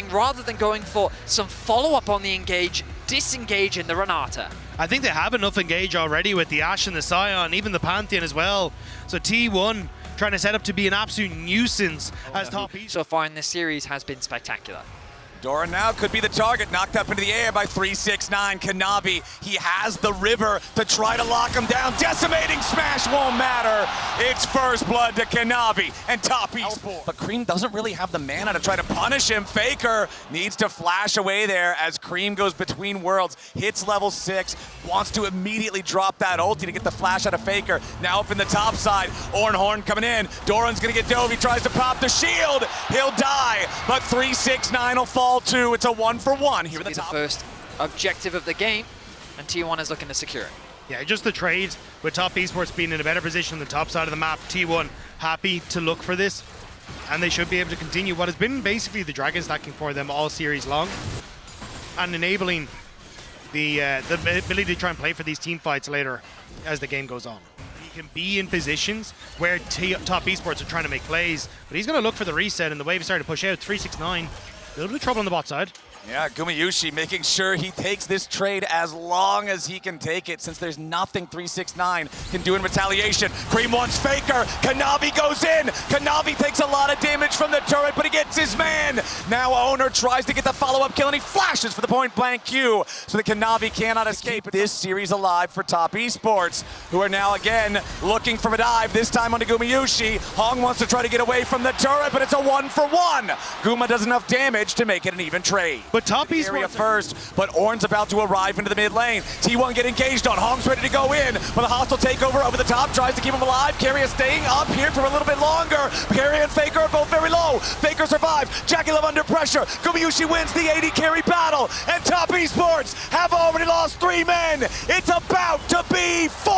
rather than going for some follow-up on the engage, disengage in the Renata. I think they have enough engage already with the Ashe and the Scion, even the Pantheon as well. So T1 trying to set up to be an absolute nuisance as top Esports. So far in this series has been spectacular. Doran now could be the target, knocked up into the air by 369. Kanavi, he has the river to try to lock him down. Decimating smash won't matter. It's first blood to Kanavi and top Esports. But Cream doesn't really have the mana to try to punish him. Faker needs to flash away there as Cream goes between worlds, hits level 6, wants to immediately drop that ulti to get the flash out of Faker. Now up in the top side, Ornhorn coming in. Doran's gonna get dove, he tries to pop the shield. He'll die, but 369 will fall too. It's a 1-for-1 here at the top. The first objective of the game, and T1 is looking to secure it. Yeah, just the trade with top Esports being in a better position on the top side of the map. T1 happy to look for this, and they should be able to continue what has been basically the dragon stacking for them all series long, and enabling the ability to try and play for these team fights later as the game goes on. He can be in positions where top Esports are trying to make plays, but he's going to look for the reset, and the wave is starting to push out. 369. A little bit of trouble on the bot side. Yeah, Gumayushi making sure he takes this trade as long as he can take it, since there's nothing 369 can do in retaliation. Cream wants Faker. Kanavi goes in. Kanavi takes a lot of damage from the turret, but he gets his man. Now Owner tries to get the follow-up kill, and he flashes for the point-blank Q, so that Kanavi cannot escape this series alive for top Esports, who are now again looking for a dive, this time onto Gumayushi. Hong wants to try to get away from the turret, but it's a 1-for-1. Guma does enough damage to make it an even trade. But top Esports first, but Orn's about to arrive into the mid lane. T1 get engaged on. Hong's ready to go in, but a hostile takeover over the top tries to keep him alive. Keria staying up here for a little bit longer. Keria and Faker are both very low. Faker survives. Jackie Love under pressure. Gumayushi wins the AD carry battle, and top Esports have already lost 3 men. It's about to be 4.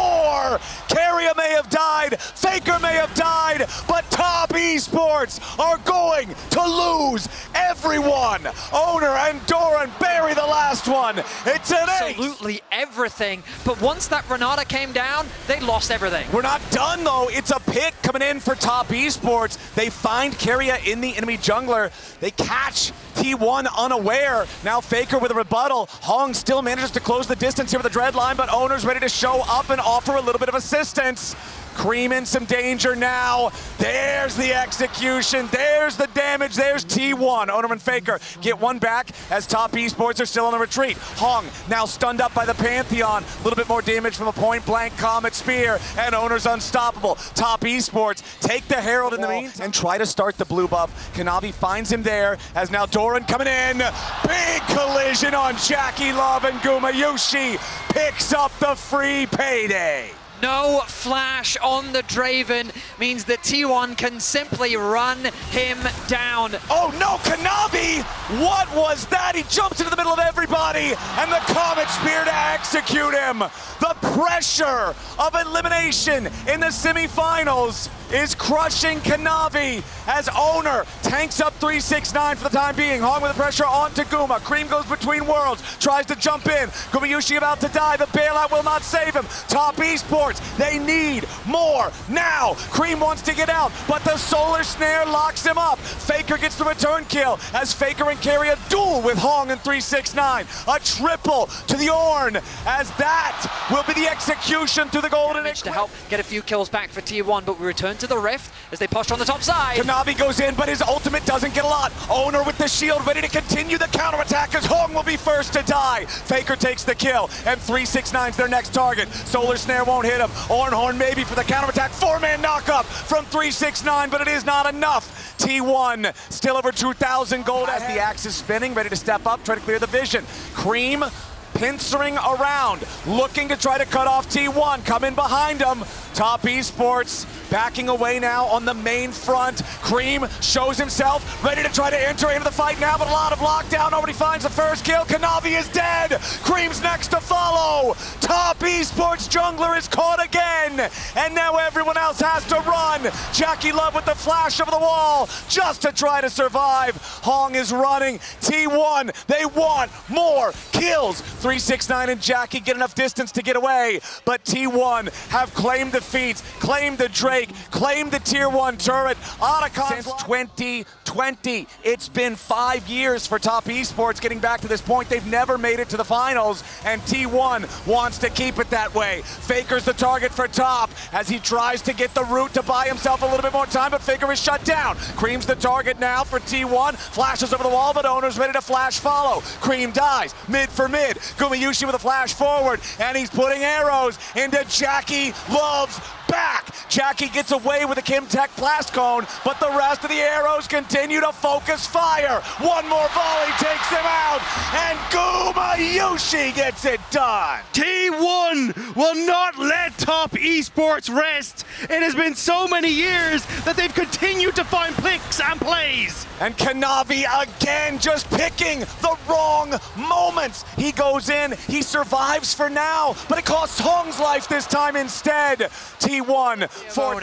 Keria may have died, Faker may have died, but top Esports are going to lose everyone. Owner and Doran bury the last one. It's an ace. Absolutely everything, but once that Renata came down, they lost everything. We're not done though. It's a pick coming in for top Esports. They find Keria in the enemy jungler. They catch T1 unaware. Now Faker with a rebuttal. Hong still manages to close the distance here with the dread line, but Owner's ready to show up and offer a little bit of assistance. Cream in some danger now. There's the execution. There's the damage. There's T1. Owner and Faker get one back as top Esports are still on the retreat. Hong now stunned up by the Pantheon. A little bit more damage from a point-blank Comet Spear, and Owner's unstoppable. Top Esports take the Herald in the meantime and try to start the blue buff. Kanavi finds him there as now Doran coming in. Big collision on Jackie Love, and Gumayushi picks up the free payday. No flash on the Draven means that T1 can simply run him down. Oh no, Kanavi! What was that? He jumps into the middle of everybody, and the Comet Spear to execute him. The pressure of elimination in the semifinals is crushing Kanavi as Owner tanks up 369 for the time being. Hong with the pressure onto Guma. Cream goes between worlds, tries to jump in. Gumayushi about to die. The bailout will not save him. Top Esports, they need more now. Cream wants to get out, but the Solar Snare locks him up. Faker gets the return kill as Faker and Keria duel with Hong and 369. A triple to the Ornn as that will be the execution through the golden To help get a few kills back for T1, but we return to the Rift as they push on the top side. Kanavi goes in, but his ultimate doesn't get a lot. Owner with the shield, ready to continue the counterattack as Hong will be first to die. Faker takes the kill, and 369's their next target. Solar Snare won't hit him. Ornhorn maybe for the counterattack. 4-man knockup from 369, but it is not enough. T1 still over 2,000 gold as the axe is spinning, ready to step up, try to clear the vision. Cream pincering around, looking to try to cut off T1, coming behind him. Top Esports backing away now on the main front. Cream shows himself, ready to try to enter into the fight now, but a lot of lockdown. Nobody finds the first kill. Kanavi is dead. Cream's next to follow. Top Esports jungler is caught again, and now everyone else has to run. Jackie Love with the flash over the wall just to try to survive. Hong is running. T1, they want more kills. 369 and Jackie get enough distance to get away, but T1 have claimed defeats, claimed the Drake, claimed the Tier 1 turret. Since 2020, it's been 5 years for Top Esports getting back to this point. They've never made it to the finals, and T1 wants to keep it that way. Faker's the target for Top as he tries to get the route to buy himself a little bit more time, but Faker is shut down. Cream's the target now for T1, flashes over the wall, but Owner's ready to flash follow. Cream dies, mid for mid. Gumayushi with a flash forward, and he's putting arrows into Jackie Love's back. Jackie gets away with a Kimtech blast cone, but the rest of the arrows continue to focus fire. One more volley takes him out, and Gumayushi gets it done. T1 will not let Top Esports rest. It has been so many years that they've continued to find picks and plays. And Kanavi again just picking the wrong moments. He goes in, he survives for now, but it costs Hong's life this time instead. T1 for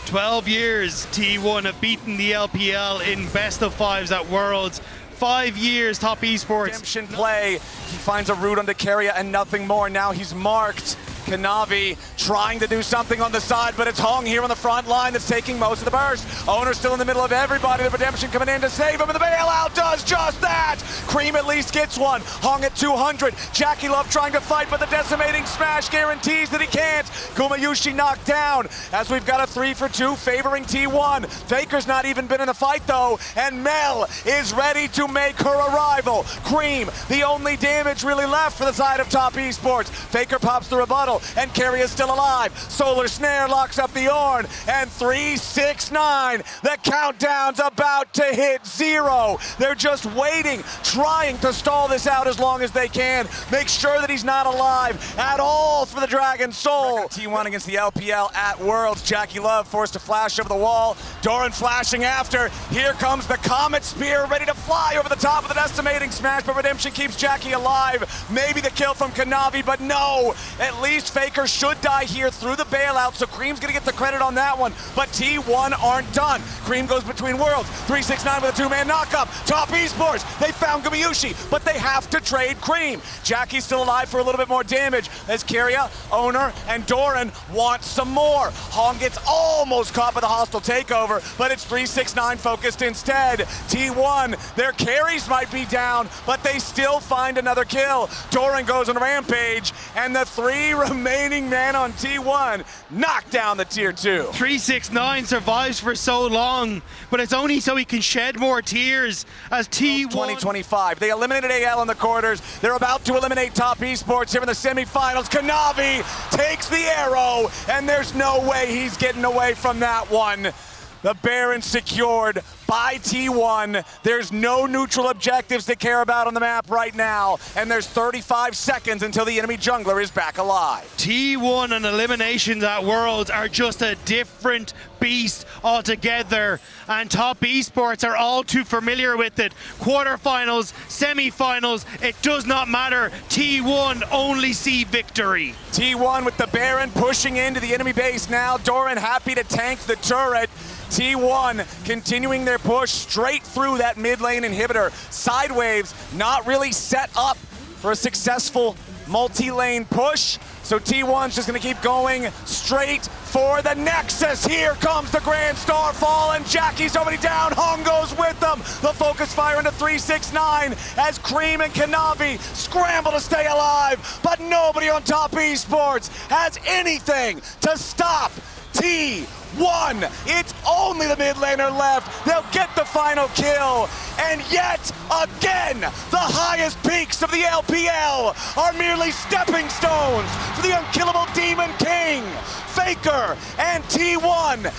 12 years T1 have beaten the LPL in best of fives at Worlds. 5 years Top Esports. Redemption play. He finds a route onto Keria and nothing more. Now he's marked. Kanavi trying to do something on the side, but it's Hong here on the front line that's taking most of the burst. Owner still in the middle of everybody. The Redemption coming in to save him, and the bailout does just that. Cream at least gets one. Hong at 200. Jackie Love trying to fight, but the decimating smash guarantees that he can't. Gumayushi knocked down as we've got a 3 for 2 favoring T1. Faker's not even been in the fight though, and Mel is ready to make her arrival. Cream, the only damage really left for the side of Top Esports. Faker pops the rebuttal, and Carrie is still alive. Solar Snare locks up the Ornn, and 369. The countdown's about to hit 0. They're just waiting, trying to stall this out as long as they can. Make sure that he's not alive at all for the Dragon Soul. T1 against the LPL at Worlds. Jackie Love forced to flash over the wall. Doran flashing after. Here comes the Comet Spear, ready to fly over the top of the decimating smash, but Redemption keeps Jackie alive. Maybe the kill from Kanavi, but no. At least Faker should die here through the bailout, so Cream's gonna get the credit on that one, but T1 aren't done. Cream goes between worlds. 369 with a 2-man knockup. Top Esports, they found Gumayushi, but they have to trade Cream. Jackie's still alive for a little bit more damage as Keria, Owner, and Doran want some more. Hong gets almost caught by the hostile takeover, but it's 369 focused instead. T1, their carries might be down, but they still find another kill. Doran goes on a rampage, and the 3 remaining men on T1 knock down the Tier 2. 369 survives for so long, but it's only so he can shed more tears as T1. 2025. They eliminated AL in the quarters. They're about to eliminate Top Esports here in the semifinals. Kanavi takes the arrow, and there's no way he's getting away from that one. The Baron secured by T1. There's no neutral objectives to care about on the map right now, and there's 35 seconds until the enemy jungler is back alive. T1 and eliminations at Worlds are just a different beast altogether, and Top Esports are all too familiar with it. Quarterfinals, semifinals, it does not matter. T1 only see victory. T1 with the Baron pushing into the enemy base now. Doran happy to tank the turret. T1 continuing their push straight through that mid lane inhibitor. Sidewaves not really set up for a successful multi-lane push. So T1's just gonna keep going straight for the Nexus. Here comes the Grand Starfall, and Jackie's already down. Hong goes with them. The focus fire into 369 as Cream and Kanavi scramble to stay alive, but nobody on Top Esports has anything to stop T1. It's only the mid laner left. They'll get the final kill. And yet again, the highest peaks of the LPL are merely stepping stones for the unkillable Demon King. Faker and T1